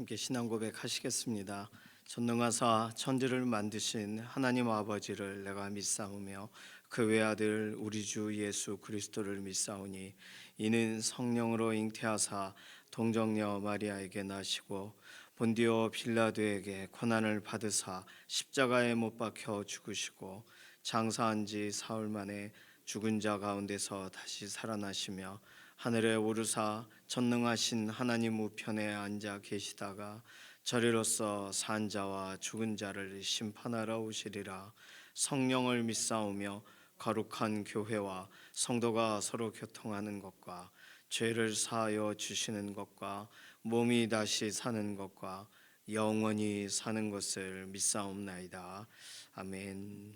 함께 신앙 고백하시겠습니다. 전능하사 천지를 만드신 하나님 아버지를 내가 믿사오며 그 외아들 우리 주 예수 그리스도를 믿사오니 이는 성령으로 잉태하사 동정녀 마리아에게 나시고 본디오 빌라도에게 고난을 받으사 십자가에 못 박혀 죽으시고 장사한 지 사흘 만에 죽은 자 가운데서 다시 살아나시며 하늘에 오르사 전능하신 하나님 우편에 앉아 계시다가 저리로서 산 자와 죽은 자를 심판하러 오시리라. 성령을 믿사오며 거룩한 교회와 성도가 서로 교통하는 것과 죄를 사하여 주시는 것과 몸이 다시 사는 것과 영원히 사는 것을 믿사옵나이다. 아멘.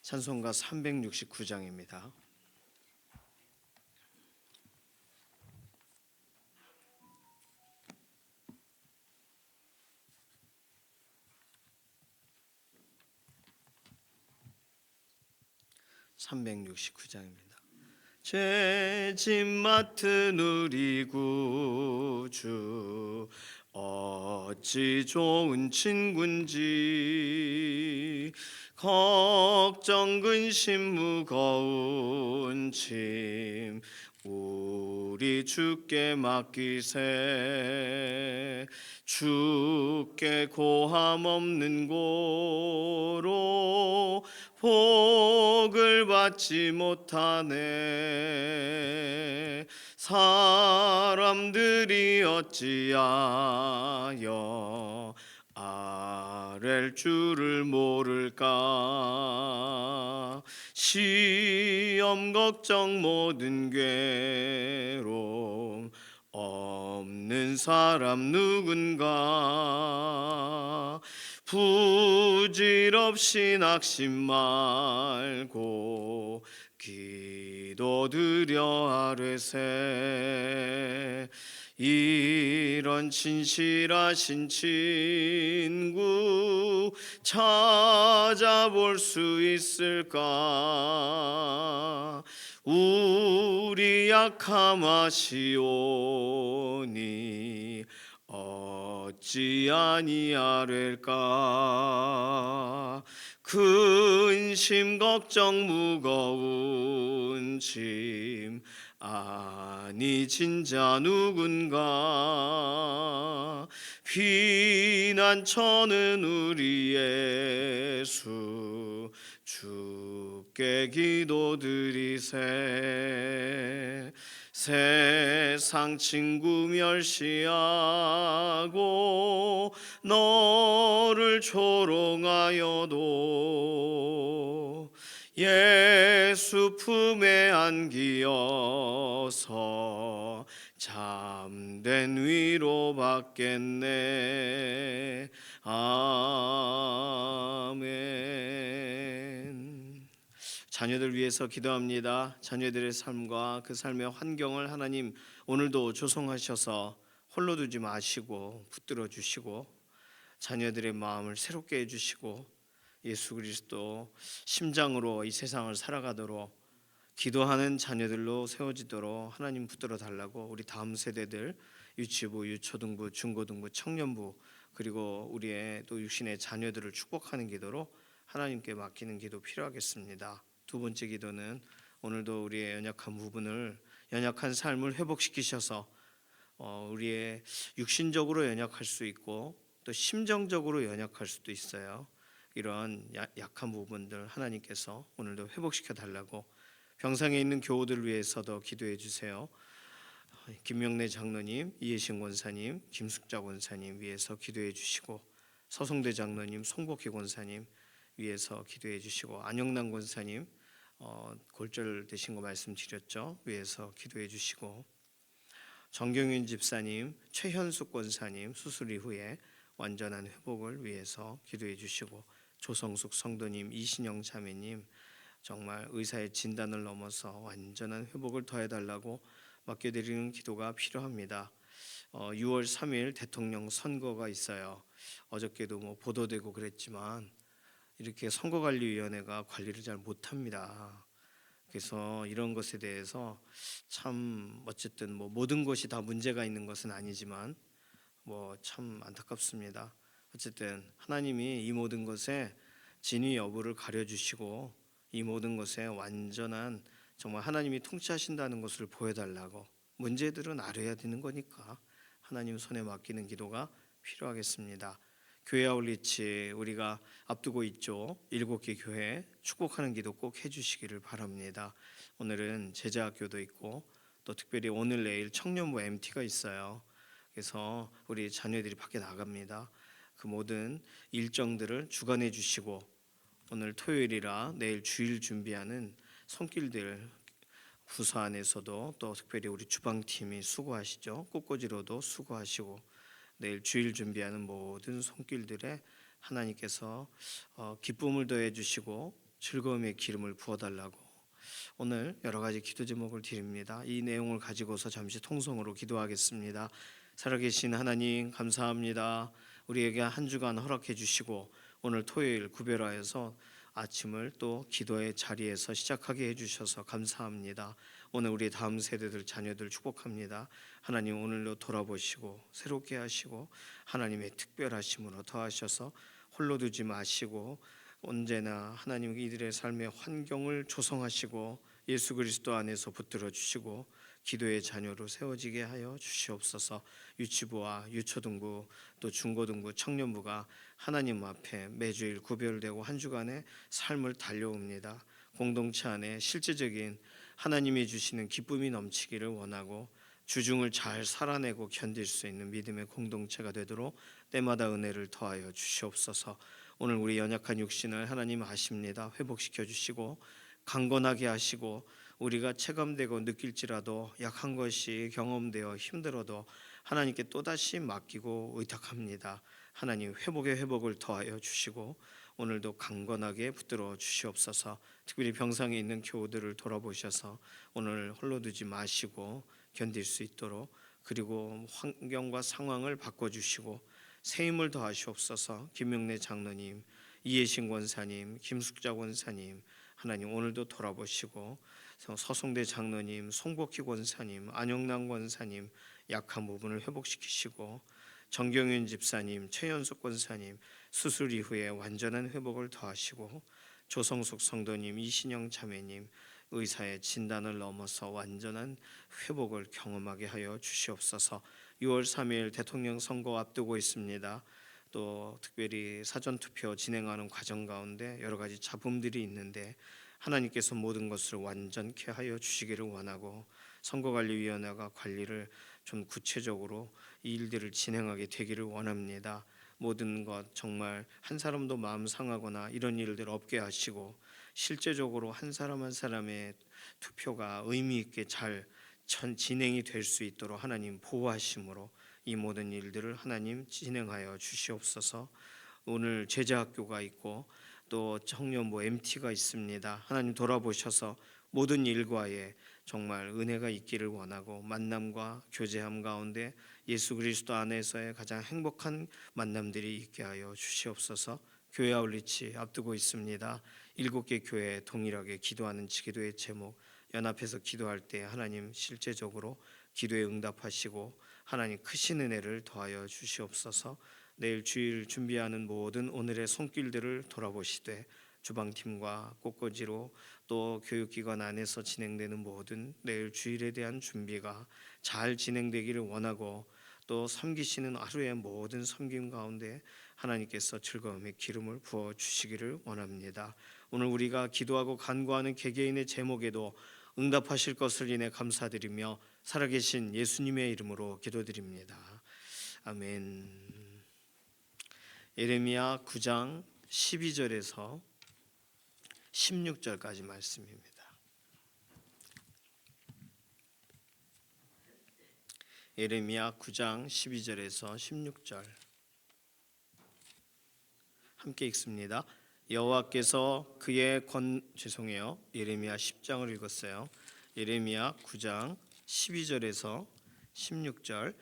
찬송가 369장입니다. 죄짐 맡은 우리 구주 어찌 좋은 친군지 걱정 근심 무거운 짐 우리 주께 맡기세. 주께 고함 없는 고로 복을 받지 못하네. 사람들이 어찌하여 아랠 줄을 모를까. 시험 걱정 모든 괴로움 없는 사람 누군가. 부질없이 낙심 말고 기도드려 아뢰세. 이런 진실하신 친구 찾아볼 수 있을까. 우리 약함 아시오니 어찌 아니하릴까. 근심 걱정 무거운 짐 아니 진자 누군가. 피난처는 우리 예수 주께 기도드리세. 세상 친구 멸시하고 너를 조롱하여도 예수 품에 안기어서 참된 위로 받겠네. 아멘. 자녀들 위해서 기도합니다. 자녀들의 삶과 그 삶의 환경을 하나님 오늘도 조성하셔서 홀로 두지 마시고 붙들어 주시고 자녀들의 마음을 새롭게 해주시고 예수 그리스도 심장으로 이 세상을 살아가도록 기도하는 자녀들로 세워지도록 하나님 붙들어 달라고 우리 다음 세대들 유치부, 유초등부, 중고등부, 청년부 그리고 우리의 또 육신의 자녀들을 축복하는 기도로 하나님께 맡기는 기도 필요하겠습니다. 두 번째 기도는 오늘도 우리의 연약한 부분을 연약한 삶을 회복시키셔서 우리의 육신적으로 연약할 수 있고 또 심정적으로 연약할 수도 있어요. 이러한 약한 부분들 하나님께서 오늘도 회복시켜 달라고 병상에 있는 교우들 위해서도 기도해 주세요. 김명래 장로님, 이혜신 권사님, 김숙자 권사님 위해서 기도해 주시고 서성대 장로님, 송복희 권사님 위해서 기도해 주시고 안영남 권사님 골절되신 거 말씀드렸죠. 위해서 기도해 주시고 정경윤 집사님, 최현숙 권사님 수술 이후에 완전한 회복을 위해서 기도해 주시고 조성숙 성도님, 이신영 자매님 정말 의사의 진단을 넘어서 완전한 회복을 더해달라고 맡겨드리는 기도가 필요합니다. 6월 3일 대통령 선거가 있어요. 어저께도 보도되고 그랬지만 이렇게 선거관리위원회가 관리를 잘 못합니다. 그래서 이런 것에 대해서 참 어쨌든 모든 것이 다 문제가 있는 것은 아니지만 참 안타깝습니다. 어쨌든 하나님이 이 모든 것에 진위 여부를 가려주시고 이 모든 것에 완전한 정말 하나님이 통치하신다는 것을 보여달라고, 문제들은 알아야 되는 거니까 하나님 손에 맡기는 기도가 필요하겠습니다. 교회 아울리치 우리가 앞두고 있죠. 7개 교회 축복하는 기도 꼭 해주시기를 바랍니다. 오늘은 제자학교도 있고 또 특별히 오늘 내일 청년부 MT가 있어요. 그래서 우리 자녀들이 밖에 나갑니다. 그 모든 일정들을 주관해 주시고, 오늘 토요일이라 내일 주일 준비하는 손길들 부서 안에서도 또 특별히 우리 주방팀이 수고하시죠. 꽃꽂이로도 수고하시고 내일 주일 준비하는 모든 손길들에 하나님께서 기쁨을 더해 주시고 즐거움의 기름을 부어달라고 오늘 여러 가지 기도 제목을 드립니다. 이 내용을 가지고서 잠시 통성으로 기도하겠습니다. 살아계신 하나님 감사합니다. 우리에게 한 주간 허락해 주시고 오늘 토요일 구별하여서 아침을 또 기도의 자리에서 시작하게 해주셔서 감사합니다. 오늘 우리 다음 세대들 자녀들 축복합니다. 하나님 오늘로 돌아보시고 새롭게 하시고 하나님의 특별하심으로 더하셔서 홀로 두지 마시고 언제나 하나님 이들의 삶의 환경을 조성하시고 예수 그리스도 안에서 붙들어 주시고 기도의 자녀로 세워지게 하여 주시옵소서. 유치부와 유초등부 또 중고등부 청년부가 하나님 앞에 매주일 구별되고 한 주간의 삶을 달려옵니다. 공동체 안에 실제적인 하나님이 주시는 기쁨이 넘치기를 원하고 주중을 잘 살아내고 견딜 수 있는 믿음의 공동체가 되도록 때마다 은혜를 더하여 주시옵소서. 오늘 우리 연약한 육신을 하나님 아십니다. 회복시켜 주시고 강건하게 하시고 우리가 체감되고 느낄지라도 약한 것이 경험되어 힘들어도 하나님께 또다시 맡기고 의탁합니다. 하나님 회복의 회복을 더하여 주시고 오늘도 강건하게 붙들어 주시옵소서. 특별히 병상에 있는 교우들을 돌아보셔서 오늘 홀로 두지 마시고 견딜 수 있도록, 그리고 환경과 상황을 바꿔주시고 새 힘을 더하시옵소서. 김명래 장로님, 이혜신 권사님, 김숙자 권사님 하나님 오늘도 돌아보시고 서송대 장로님, 송복희 권사님, 안영남 권사님 약한 부분을 회복시키시고 정경윤 집사님, 최연숙 권사님 수술 이후에 완전한 회복을 더하시고 조성숙 성도님, 이신영 자매님 의사의 진단을 넘어서 완전한 회복을 경험하게 하여 주시옵소서. 6월 3일 대통령 선거 앞두고 있습니다. 또 특별히 사전투표 진행하는 과정 가운데 여러 가지 잡음들이 있는데 하나님께서 모든 것을 완전케 하여 주시기를 원하고 선거관리위원회가 관리를 좀 구체적으로 이 일들을 진행하게 되기를 원합니다. 모든 것 정말 한 사람도 마음 상하거나 이런 일들 없게 하시고 실제적으로 한 사람 한 사람의 투표가 의미 있게 잘 진행이 될 수 있도록 하나님 보호하심으로 이 모든 일들을 하나님 진행하여 주시옵소서. 오늘 제자학교가 있고 또 청년부 MT가 있습니다. 하나님 돌아보셔서 모든 일과에 정말 은혜가 있기를 원하고 만남과 교제함 가운데 예수 그리스도 안에서의 가장 행복한 만남들이 있게 하여 주시옵소서. 교회 아울리치 앞두고 있습니다. 7개 교회 동일하게 기도하는 기도의 제목, 연합해서 기도할 때 하나님 실제적으로 기도에 응답하시고 하나님 크신 은혜를 더하여 주시옵소서. 내일 주일 준비하는 모든 오늘의 손길들을 돌아보시되 주방팀과 꽃꽂이로 또 교육기관 안에서 진행되는 모든 내일 주일에 대한 준비가 잘 진행되기를 원하고 또 섬기시는 하루의 모든 섬김 가운데 하나님께서 즐거움의 기름을 부어 주시기를 원합니다. 오늘 우리가 기도하고 간구하는 개개인의 제목에도 응답하실 것을 인해 감사드리며 살아계신 예수님의 이름으로 기도드립니다. 아멘. 예레미야 9장 12절에서 16절까지 말씀입니다. 예레미야 9장 12절에서 16절 함께 읽습니다. 여호와께서 그의 예레미야 10장을 읽었어요. 예레미야 9장 12절에서 16절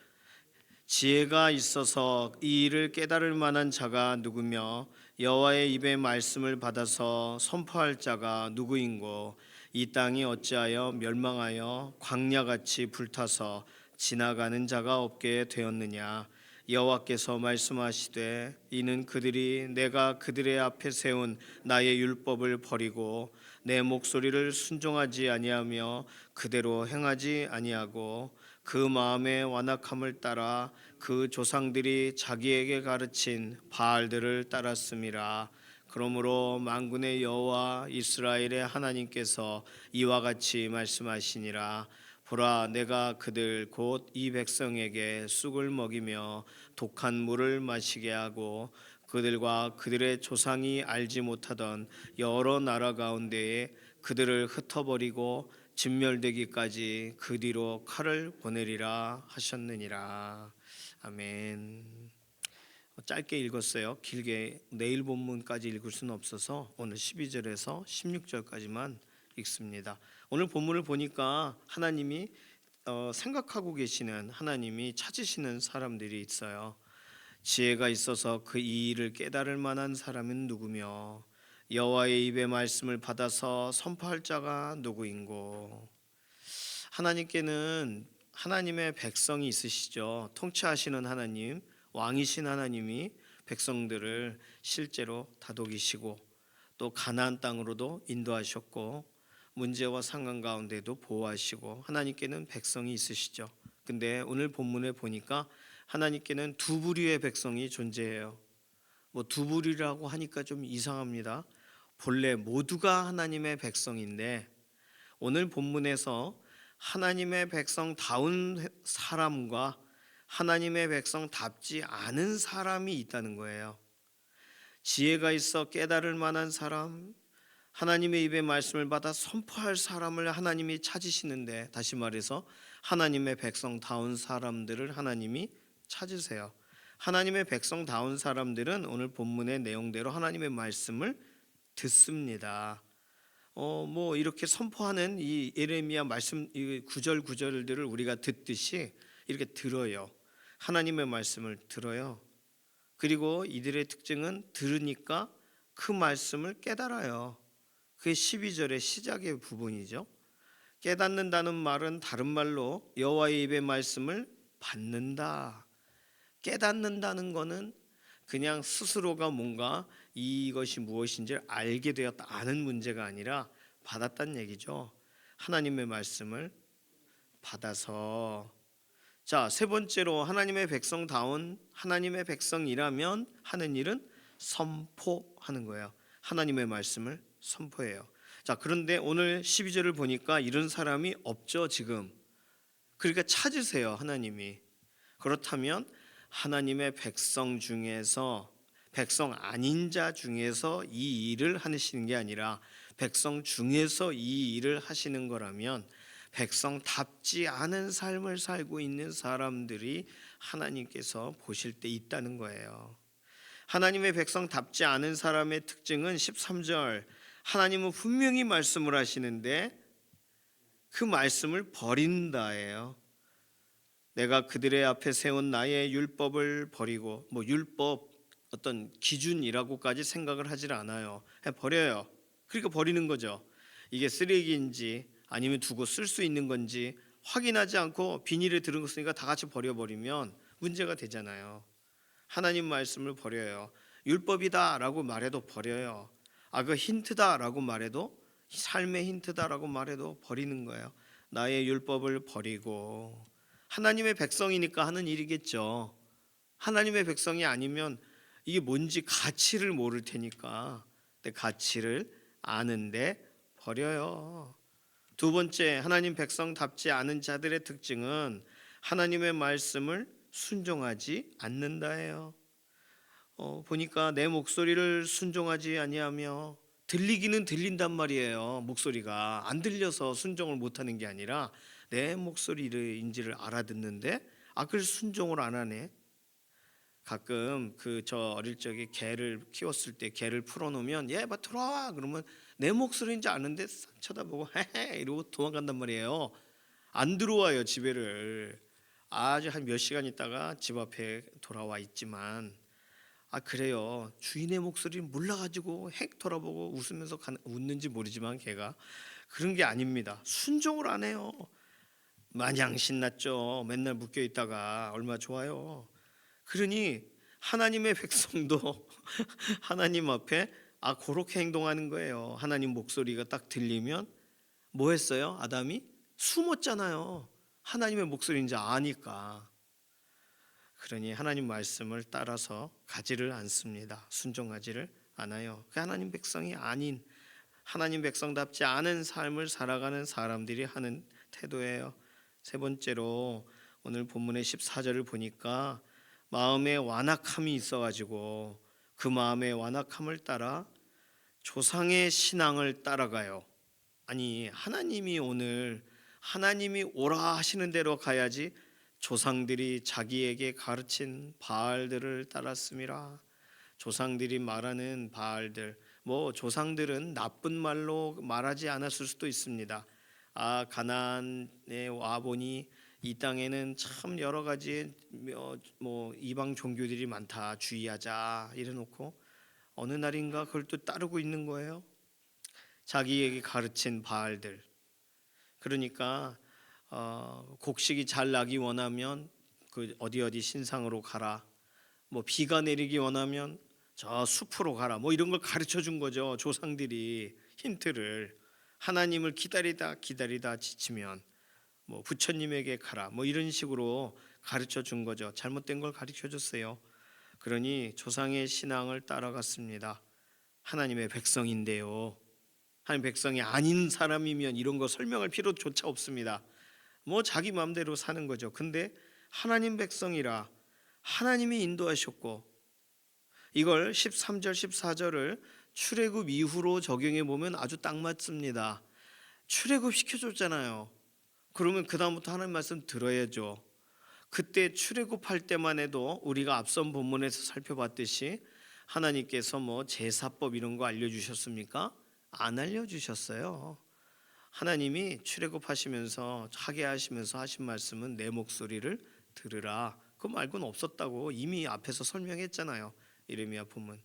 지혜가 있어서 이 일을 깨달을 만한 자가 누구며 여호와의 입의 말씀을 받아서 선포할 자가 누구인고 이 땅이 어찌하여 멸망하여 광야같이 불타서 지나가는 자가 없게 되었느냐. 여호와께서 말씀하시되 이는 그들이 내가 그들의 앞에 세운 나의 율법을 버리고 내 목소리를 순종하지 아니하며 그대로 행하지 아니하고 그 마음의 완악함을 따라 그 조상들이 자기에게 가르친 바알들을 따랐음이라. 그러므로 만군의 여호와 이스라엘의 하나님께서 이와 같이 말씀하시니라. 보라, 내가 그들 곧 이 백성에게 쑥을 먹이며 독한 물을 마시게 하고 그들과 그들의 조상이 알지 못하던 여러 나라 가운데에 그들을 흩어버리고 진멸되기까지 그 뒤로 칼을 보내리라 하셨느니라. 아멘. 짧게 읽었어요. 길게 내일 본문까지 읽을 수는 없어서 오늘 12절에서 16절까지만 읽습니다. 오늘 본문을 보니까 하나님이 생각하고 계시는, 하나님이 찾으시는 사람들이 있어요. 지혜가 있어서 그 이 일을 깨달을 만한 사람은 누구며 여호와의 입의 말씀을 받아서 선포할 자가 누구인고. 하나님께는 하나님의 백성이 있으시죠. 통치하시는 하나님, 왕이신 하나님이 백성들을 실제로 다독이시고 또 가나안 땅으로도 인도하셨고 문제와 상황 가운데도 보호하시고 하나님께는 백성이 있으시죠. 근데 오늘 본문에 보니까 하나님께는 두 부류의 백성이 존재해요. 두 부류라고 하니까 좀 이상합니다. 본래 모두가 하나님의 백성인데 오늘 본문에서 하나님의 백성다운 사람과 하나님의 백성답지 않은 사람이 있다는 거예요. 지혜가 있어 깨달을 만한 사람, 하나님의 입의 말씀을 받아 선포할 사람을 하나님이 찾으시는데, 다시 말해서 하나님의 백성다운 사람들을 하나님이 찾으세요. 하나님의 백성다운 사람들은 오늘 본문의 내용대로 하나님의 말씀을 듣습니다. 이렇게 선포하는 이 예레미야 말씀 이 구절들을 우리가 듣듯이 이렇게 들어요. 하나님의 말씀을 들어요. 그리고 이들의 특징은 들으니까 그 말씀을 깨달아요. 그게 12절의 시작의 부분이죠. 깨닫는다는 말은 다른 말로 여호와의 입의 말씀을 받는다. 깨닫는다는 거는 그냥 스스로가 뭔가 이것이 무엇인지 알게 되었다, 아는 문제가 아니라 받았다는 얘기죠. 하나님의 말씀을 받아서. 자, 세 번째로 하나님의 백성다운 하나님의 백성이라면 하는 일은 선포하는 거예요. 하나님의 말씀을 선포해요. 자, 그런데 오늘 12절을 보니까 이런 사람이 없죠, 지금. 그러니까 찾으세요, 하나님이. 그렇다면 하나님의 백성 중에서, 백성 아닌 자 중에서 이 일을 하시는 게 아니라 백성 중에서 이 일을 하시는 거라면 백성답지 않은 삶을 살고 있는 사람들이 하나님께서 보실 때 있다는 거예요. 하나님의 백성답지 않은 사람의 특징은 13절, 하나님은 분명히 말씀을 하시는데 그 말씀을 버린다예요. 내가 그들의 앞에 세운 나의 율법을 버리고, 율법 어떤 기준이라고까지 생각을 하질 않아요. 버려요. 그러니까 버리는 거죠. 이게 쓰레기인지 아니면 두고 쓸 수 있는 건지 확인하지 않고 비닐에 들었으니까 다 같이 버려버리면 문제가 되잖아요. 하나님 말씀을 버려요. 율법이다라고 말해도 버려요. 그 힌트다라고 말해도, 삶의 힌트다라고 말해도 버리는 거예요. 나의 율법을 버리고. 하나님의 백성이니까 하는 일이겠죠. 하나님의 백성이 아니면 이게 뭔지 가치를 모를 테니까. 근데 가치를 아는데 버려요. 두 번째, 하나님 백성답지 않은 자들의 특징은 하나님의 말씀을 순종하지 않는다예요. 보니까 내 목소리를 순종하지 아니하며, 들리기는 들린단 말이에요. 목소리가 안 들려서 순종을 못하는 게 아니라 내 목소리인지를 알아듣는데 그걸 순종을 안 하네. 가끔 저 어릴 적에 개를 키웠을 때 개를 풀어놓으면 얘 봐 들어와 그러면 내 목소리인지 아는데 싹 쳐다보고 헤헤 이러고 도망간단 말이에요. 안 들어와요 집에를. 아주 한 몇 시간 있다가 집 앞에 돌아와 있지만, 그래요. 주인의 목소리를 몰라가지고 핵 돌아보고 웃으면서 웃는지 모르지만 걔가 그런 게 아닙니다. 순종을 안 해요. 마냥 신났죠. 맨날 묶여 있다가 얼마 좋아요. 그러니 하나님의 백성도 하나님 앞에 그렇게 행동하는 거예요. 하나님 목소리가 딱 들리면 뭐 했어요? 아담이 숨었잖아요. 하나님의 목소리인지 아니까. 그러니 하나님 말씀을 따라서 가지를 않습니다. 순종하지를 않아요. 그 하나님 백성이 아닌, 하나님 백성답지 않은 삶을 살아가는 사람들이 하는 태도예요. 세 번째로 오늘 본문의 14절을 보니까 마음에 완악함이 있어가지고 그 마음의 완악함을 따라 조상의 신앙을 따라가요. 아니, 하나님이 오늘 하나님이 오라 하시는 대로 가야지 조상들이 자기에게 가르친 바알들을 따랐습니다. 조상들이 말하는 바알들, 조상들은 나쁜 말로 말하지 않았을 수도 있습니다. 가나안에 와 보니 이 땅에는 참 여러 가지 이방 종교들이 많다, 주의하자 이래놓고 어느 날인가 그걸 또 따르고 있는 거예요. 자기에게 가르친 바알들. 그러니까 곡식이 잘 나기 원하면 그 어디 신상으로 가라. 비가 내리기 원하면 저 숲으로 가라. 이런 걸 가르쳐 준 거죠. 조상들이 힌트를. 하나님을 기다리다 지치면 부처님에게 가라. 이런 식으로 가르쳐 준 거죠. 잘못된 걸 가르쳐 줬어요. 그러니 조상의 신앙을 따라갔습니다. 하나님의 백성인데요. 하나님 백성이 아닌 사람이면 이런 거 설명할 필요조차 없습니다. 자기 마음대로 사는 거죠. 근데 하나님 백성이라 하나님이 인도하셨고, 이걸 13절 14절을 출애굽 이후로 적용해 보면 아주 딱 맞습니다. 출애굽 시켜줬잖아요. 그러면 그 다음부터 하나님 말씀 들어야죠. 그때 출애굽할 때만 해도 우리가 앞선 본문에서 살펴봤듯이 하나님께서 제사법 이런 거 알려주셨습니까? 안 알려주셨어요. 하나님이 출애굽하시면서 하게 하시면서 하신 말씀은 내 목소리를 들으라. 그거 말고는 없었다고 이미 앞에서 설명했잖아요. 예레미야 본문.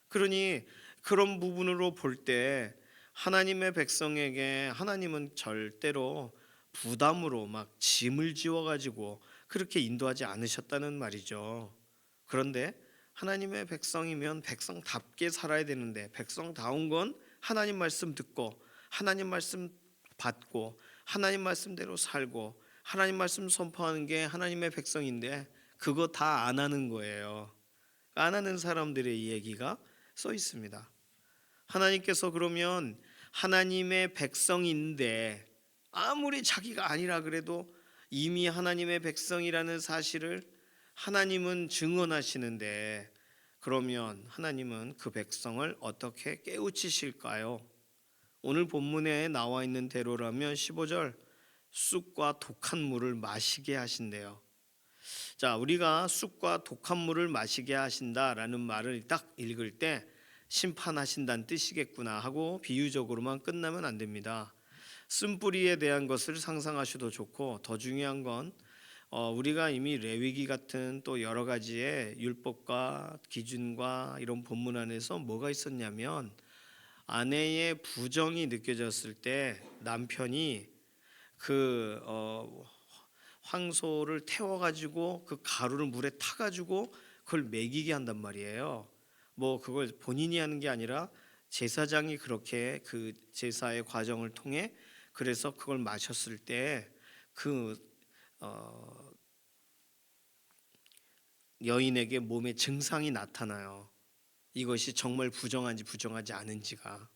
그러니 그런 부분으로 볼 때 하나님의 백성에게 하나님은 절대로 부담으로 짐을 지워가지고 그렇게 인도하지 않으셨다는 말이죠. 그런데 하나님의 백성이면 백성답게 살아야 되는데, 백성다운 건 하나님 말씀 듣고 하나님 말씀 받고 하나님 말씀대로 살고 하나님 말씀 선포하는 게 하나님의 백성인데 그거 다 안 하는 거예요. 안 하는 사람들의 얘기가 써 있습니다. 하나님께서 그러면 하나님의 백성인데 아무리 자기가 아니라 그래도 이미 하나님의 백성이라는 사실을 하나님은 증언하시는데, 그러면 하나님은 그 백성을 어떻게 깨우치실까요? 오늘 본문에 나와 있는 대로라면 15절 쑥과 독한 물을 마시게 하신대요. 자, 우리가 쑥과 독한 물을 마시게 하신다라는 말을 딱 읽을 때 심판하신다는 뜻이겠구나 하고 비유적으로만 끝나면 안 됩니다. 쓴뿌리에 대한 것을 상상하셔도 좋고, 더 중요한 건 우리가 이미 레위기 같은 또 여러 가지의 율법과 기준과 이런 본문 안에서 뭐가 있었냐면, 아내의 부정이 느껴졌을 때 남편이 그 황소를 태워가지고 그 가루를 물에 타가지고 그걸 먹이게 한단 말이에요. 그걸 본인이 하는 게 아니라 제사장이 그렇게 그 제사의 과정을 통해 그래서 그걸 마셨을 때 그 여인에게 몸에 증상이 나타나요. 이것이 정말 부정한지 부정하지 않은지가.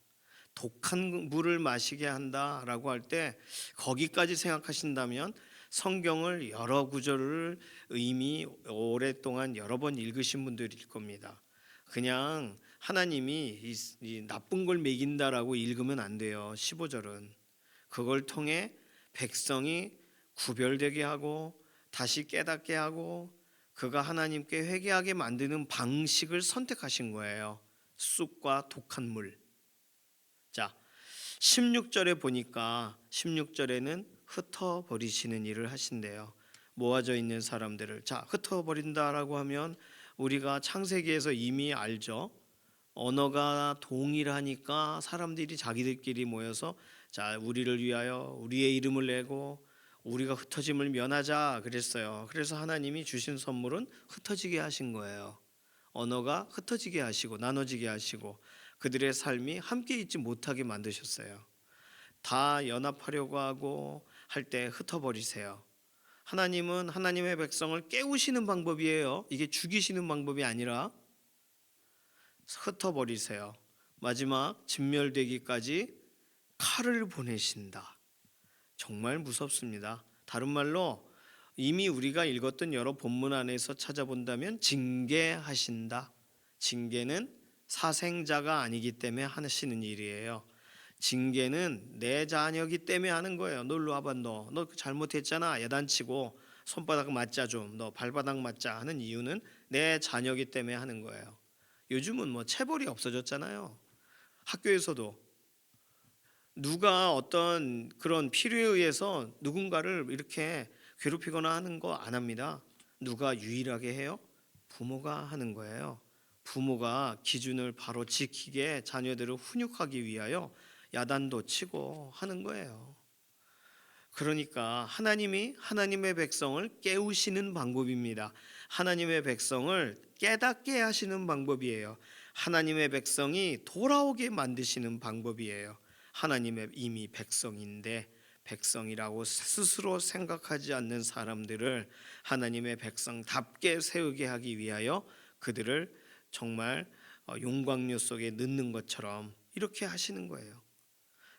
독한 물을 마시게 한다라고 할 때 거기까지 생각하신다면 성경을 여러 구절을 이미 오랫동안 여러 번 읽으신 분들일 겁니다. 그냥 하나님이 이 나쁜 걸 먹인다라고 읽으면 안 돼요. 15절은 그걸 통해 백성이 구별되게 하고 다시 깨닫게 하고 그가 하나님께 회개하게 만드는 방식을 선택하신 거예요. 쑥과 독한 물. 자, 16절에 보니까 16절에는 흩어버리시는 일을 하신대요. 모아져 있는 사람들을. 자, 흩어버린다라고 하면 우리가 창세기에서 이미 알죠. 언어가 동일하니까 사람들이 자기들끼리 모여서 자, 우리를 위하여 우리의 이름을 내고 우리가 흩어짐을 면하자 그랬어요. 그래서 하나님이 주신 선물은 흩어지게 하신 거예요. 언어가 흩어지게 하시고 나눠지게 하시고 그들의 삶이 함께 있지 못하게 만드셨어요. 다 연합하려고 하고 할 때 흩어버리세요. 하나님은 하나님의 백성을 깨우시는 방법이에요. 이게 죽이시는 방법이 아니라 흩어버리세요. 마지막 진멸되기까지 칼을 보내신다. 정말 무섭습니다. 다른 말로 이미 우리가 읽었던 여러 본문 안에서 찾아본다면 징계하신다. 징계는 사생자가 아니기 때문에 하시는 일이에요. 징계는 내 자녀기 때문에 하는 거예요. 놀러 와봐, 너 잘못했잖아. 야단치고 손바닥 맞자 좀, 너 발바닥 맞자 하는 이유는 내 자녀기 때문에 하는 거예요. 요즘은 뭐 체벌이 없어졌잖아요. 학교에서도 누가 어떤 그런 필요에 의해서 누군가를 이렇게 괴롭히거나 하는 거 안 합니다. 누가 유일하게 해요? 부모가 하는 거예요. 부모가 기준을 바로 지키게 자녀들을 훈육하기 위하여 야단도 치고 하는 거예요. 그러니까 하나님이 하나님의 백성을 깨우시는 방법입니다. 하나님의 백성을 깨닫게 하시는 방법이에요. 하나님의 백성이 돌아오게 만드시는 방법이에요. 하나님의 이미 백성인데 백성이라고 스스로 생각하지 않는 사람들을 하나님의 백성답게 세우게 하기 위하여 그들을 정말 용광로 속에 넣는 것처럼 이렇게 하시는 거예요.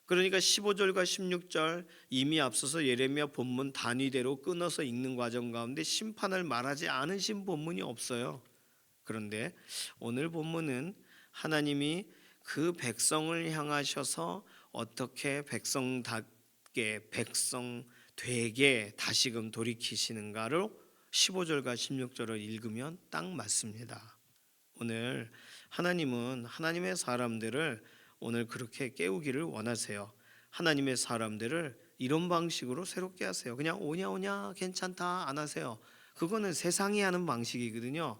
그러니까 15절과 16절 이미 앞서서 예레미야 본문 단위대로 끊어서 읽는 과정 가운데 심판을 말하지 않으신 본문이 없어요. 그런데 오늘 본문은 하나님이 그 백성을 향하셔서 어떻게 백성답게 백성 되게 다시금 돌이키시는가를 15절과 16절을 읽으면 딱 맞습니다. 오늘 하나님은 하나님의 사람들을 오늘 그렇게 깨우기를 원하세요. 하나님의 사람들을 이런 방식으로 새롭게 하세요. 그냥 오냐 오냐 괜찮다 안 하세요. 그거는 세상이 하는 방식이거든요.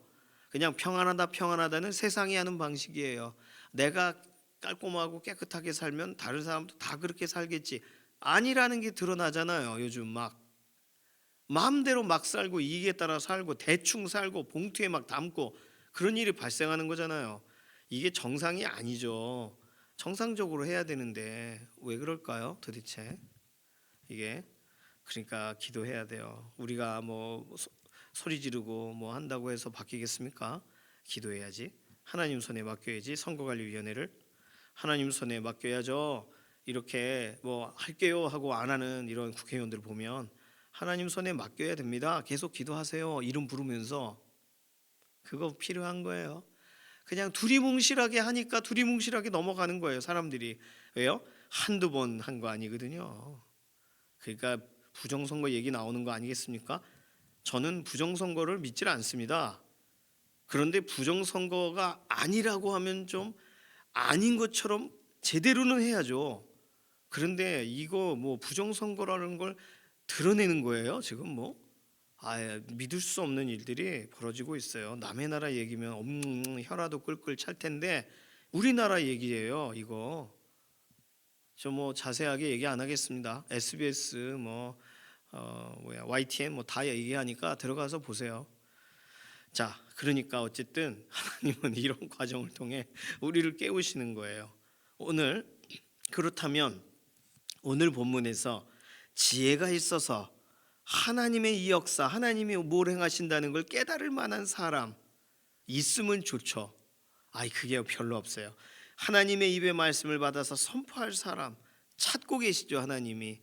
그냥 평안하다는 세상이 하는 방식이에요. 내가 깔끔하고 깨끗하게 살면 다른 사람도 다 그렇게 살겠지. 아니라는 게 드러나잖아요. 요즘 막 마음대로 막 살고 이익에 따라 살고 대충 살고 봉투에 막 담고 그런 일이 발생하는 거잖아요. 이게 정상이 아니죠. 정상적으로 해야 되는데 왜 그럴까요? 도대체 이게 그러니까 기도해야 돼요. 우리가 뭐 소리 지르고 뭐 한다고 해서 바뀌겠습니까? 기도해야지. 하나님 손에 맡겨야지. 선거관리위원회를 하나님 손에 맡겨야죠. 이렇게 뭐 할게요 하고 안 하는 이런 국회의원들 보면 하나님 손에 맡겨야 됩니다. 계속 기도하세요. 이름 부르면서 그거 필요한 거예요. 그냥 두리뭉실하게 하니까 두리뭉실하게 넘어가는 거예요. 사람들이. 왜요? 한두 번 한 거 아니거든요. 그러니까 부정선거 얘기 나오는 거 아니겠습니까? 저는 부정선거를 믿질 않습니다. 그런데 부정선거가 아니라고 하면 좀 아닌 것처럼 제대로는 해야죠. 그런데 이거 뭐 부정선거라는 걸 드러내는 거예요. 지금 뭐 믿을 수 없는 일들이 벌어지고 있어요. 남의 나라 얘기면 혀라도 끌끌 찰 텐데 우리나라 얘기예요. 이거 저 뭐 자세하게 얘기 안 하겠습니다. SBS YTN 뭐 다 얘기하니까 들어가서 보세요. 자, 그러니까 어쨌든 하나님은 이런 과정을 통해 우리를 깨우시는 거예요. 오늘 그렇다면 오늘 본문에서 지혜가 있어서 하나님의 이 역사, 하나님이 뭘 행하신다는 걸 깨달을 만한 사람 있으면 좋죠. 그게 별로 없어요. 하나님의 입의 말씀을 받아서 선포할 사람 찾고 계시죠, 하나님이.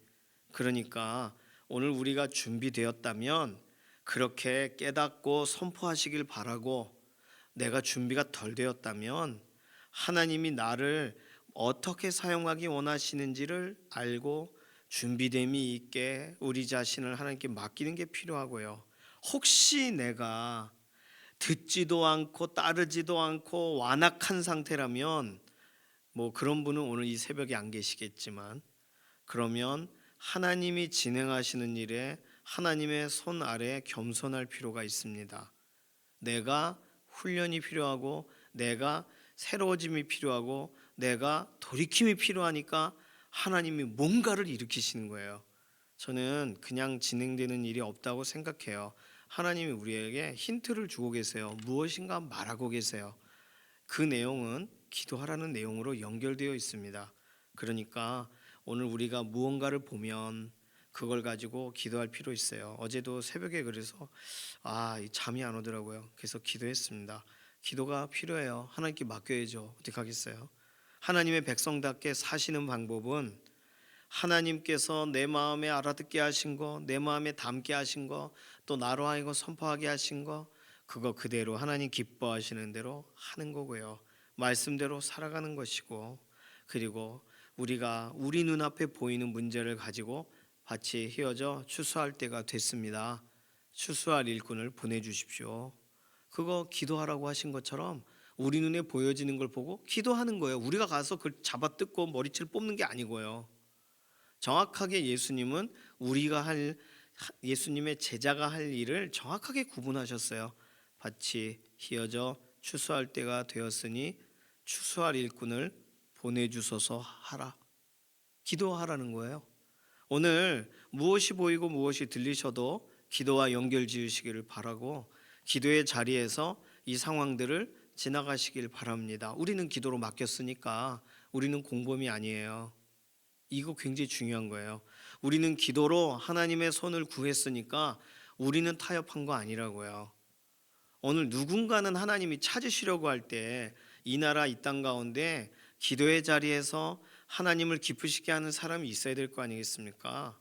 그러니까 오늘 우리가 준비되었다면 그렇게 깨닫고 선포하시길 바라고, 내가 준비가 덜 되었다면 하나님이 나를 어떻게 사용하기 원하시는지를 알고 준비됨이 있게 우리 자신을 하나님께 맡기는 게 필요하고요. 혹시 내가 듣지도 않고 따르지도 않고 완악한 상태라면 뭐 그런 분은 오늘 이 새벽에 안 계시겠지만, 그러면 하나님이 진행하시는 일에 하나님의 손 아래 겸손할 필요가 있습니다. 내가 훈련이 필요하고 내가 새로워짐이 필요하고 내가 돌이킴이 필요하니까 하나님이 뭔가를 일으키시는 거예요. 저는 그냥 진행되는 일이 없다고 생각해요. 하나님이 우리에게 힌트를 주고 계세요. 무엇인가 말하고 계세요. 그 내용은 기도하라는 내용으로 연결되어 있습니다. 그러니까 오늘 우리가 무언가를 보면 그걸 가지고 기도할 필요 있어요. 어제도 새벽에 그래서 잠이 안 오더라고요. 그래서 기도했습니다. 기도가 필요해요. 하나님께 맡겨야죠. 어떻게 하겠어요? 하나님의 백성답게 사시는 방법은 하나님께서 내 마음에 알아듣게 하신 거, 내 마음에 담게 하신 거, 또 나로 하여금 선포하게 하신 거, 그거 그대로 하나님 기뻐하시는 대로 하는 거고요. 말씀대로 살아가는 것이고, 그리고 우리가 우리 눈앞에 보이는 문제를 가지고 같이 헤어져 추수할 때가 됐습니다. 추수할 일꾼을 보내주십시오. 그거 기도하라고 하신 것처럼 우리 눈에 보여지는 걸 보고 기도하는 거예요. 우리가 가서 그걸 잡아뜯고 머리채를 뽑는 게 아니고요. 정확하게 예수님은 우리가 할 예수님의 제자가 할 일을 정확하게 구분하셨어요. 밭이 희어져 추수할 때가 되었으니 추수할 일꾼을 보내주소서 하라. 기도하라는 거예요. 오늘 무엇이 보이고 무엇이 들리셔도 기도와 연결 지으시기를 바라고 기도의 자리에서 이 상황들을 지나가시길 바랍니다. 우리는 기도로 맡겼으니까 우리는 공범이 아니에요. 이거 굉장히 중요한 거예요. 우리는 기도로 하나님의 손을 구했으니까 우리는 타협한 거 아니라고요. 오늘 누군가는 하나님이 찾으시려고 할 때 이 나라 이 땅 가운데 기도의 자리에서 하나님을 기쁘시게 하는 사람이 있어야 될 거 아니겠습니까?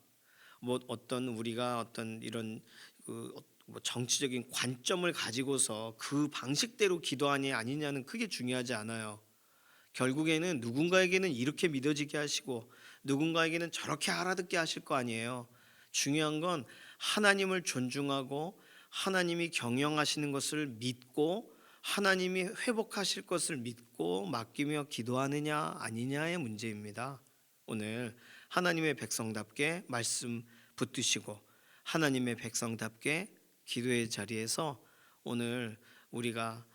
뭐 어떤 우리가 어떤 이런 정치적인 관점을 가지고서 그 방식대로 기도하니 아니냐는 크게 중요하지 않아요. 결국에는 누군가에게는 이렇게 믿어지게 하시고 누군가에게는 저렇게 알아듣게 하실 거 아니에요. 중요한 건 하나님을 존중하고 하나님이 경영하시는 것을 믿고 하나님이 회복하실 것을 믿고 맡기며 기도하느냐 아니냐의 문제입니다. 오늘 하나님의 백성답게 말씀 붙드시고 하나님의 백성답게 기도의 자리에서 오늘 우리가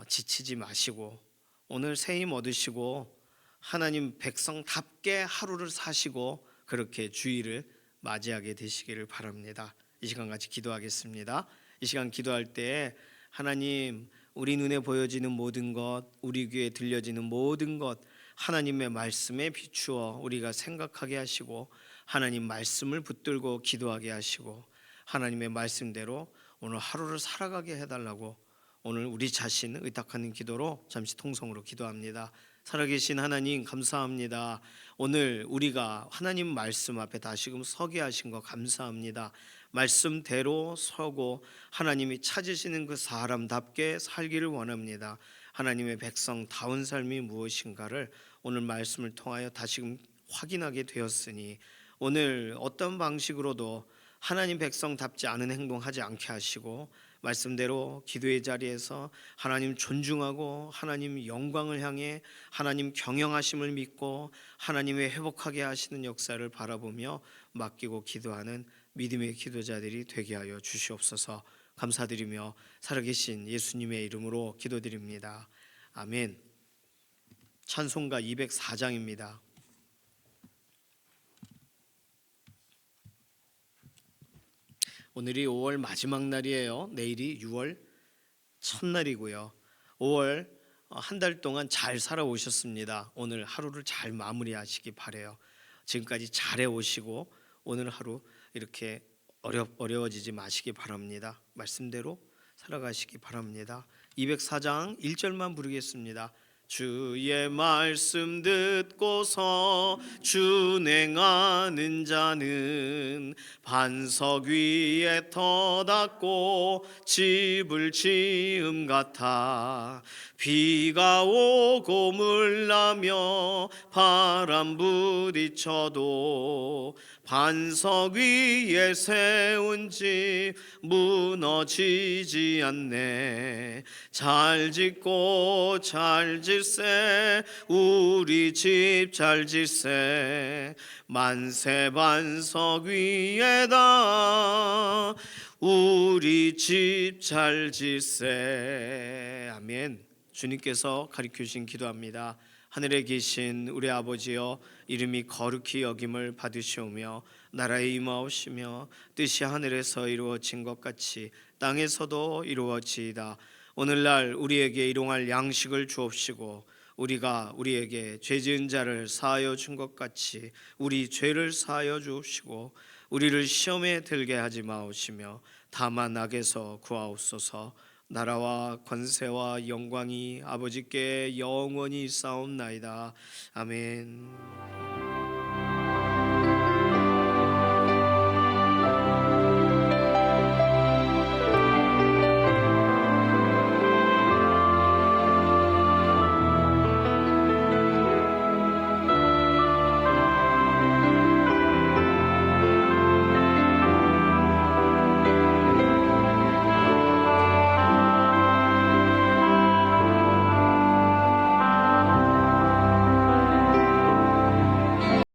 지치지 마시고 오늘 새 힘 얻으시고 하나님 백성답게 하루를 사시고 그렇게 주일을 맞이하게 되시기를 바랍니다. 이 시간 같이 기도하겠습니다. 이 시간 기도할 때 하나님 우리 눈에 보여지는 모든 것, 우리 귀에 들려지는 모든 것 하나님의 말씀에 비추어 우리가 생각하게 하시고 하나님 말씀을 붙들고 기도하게 하시고 하나님의 말씀대로 오늘 하루를 살아가게 해달라고 오늘 우리 자신 의탁하는 기도로 잠시 통성으로 기도합니다. 살아계신 하나님 감사합니다. 오늘 우리가 하나님 말씀 앞에 다시금 서게 하신 거 감사합니다. 말씀대로 서고 하나님이 찾으시는 그 사람답게 살기를 원합니다. 하나님의 백성다운 삶이 무엇인가를 오늘 말씀을 통하여 다시금 확인하게 되었으니 오늘 어떤 방식으로도 하나님 백성답지 않은 행동하지 않게 하시고 말씀대로 기도의 자리에서 하나님 존중하고 하나님 영광을 향해 하나님 경영하심을 믿고 하나님의 회복하게 하시는 역사를 바라보며 맡기고 기도하는 믿음의 기도자들이 되게 하여 주시옵소서. 감사드리며 살아계신 예수님의 이름으로 기도드립니다. 아멘. 찬송가 204장입니다. 오늘이 5월 마지막 날이에요. 내일이 6월 첫날이고요. 5월 한 달 동안 잘 살아오셨습니다. 오늘 하루를 잘 마무리하시기 바라요. 지금까지 잘해 오시고 오늘 하루 이렇게 어려워지지 마시기 바랍니다. 말씀대로 살아가시기 바랍니다. 204장 1절만 부르겠습니다. 주의 말씀 듣고서 준행하는 자는 반석 위에 터닫고 집을 지음 같아 비가 오고 물나며 바람 부딪혀도 반석 위에 세운 집 무너지지 않네. 잘 짓고 잘 질세 우리 집 잘 질세 만세 반석 위에다 우리 집 잘 질세. 아멘. 주님께서 가르쳐 주신 기도합니다. 하늘에 계신 우리 아버지여, 이름이 거룩히 여김을 받으시오며 나라의 임하옵시며 뜻이 하늘에서 이루어진 것 같이 땅에서도 이루어지이다. 오늘날 우리에게 일용할 양식을 주옵시고 우리가 우리에게 죄 지은 자를 사하여 준 것 같이 우리 죄를 사하여 주옵시고 우리를 시험에 들게 하지 마옵시며 다만 악에서 구하옵소서. 나라와 권세와 영광이 아버지께 영원히 있사옵나이다. 아멘.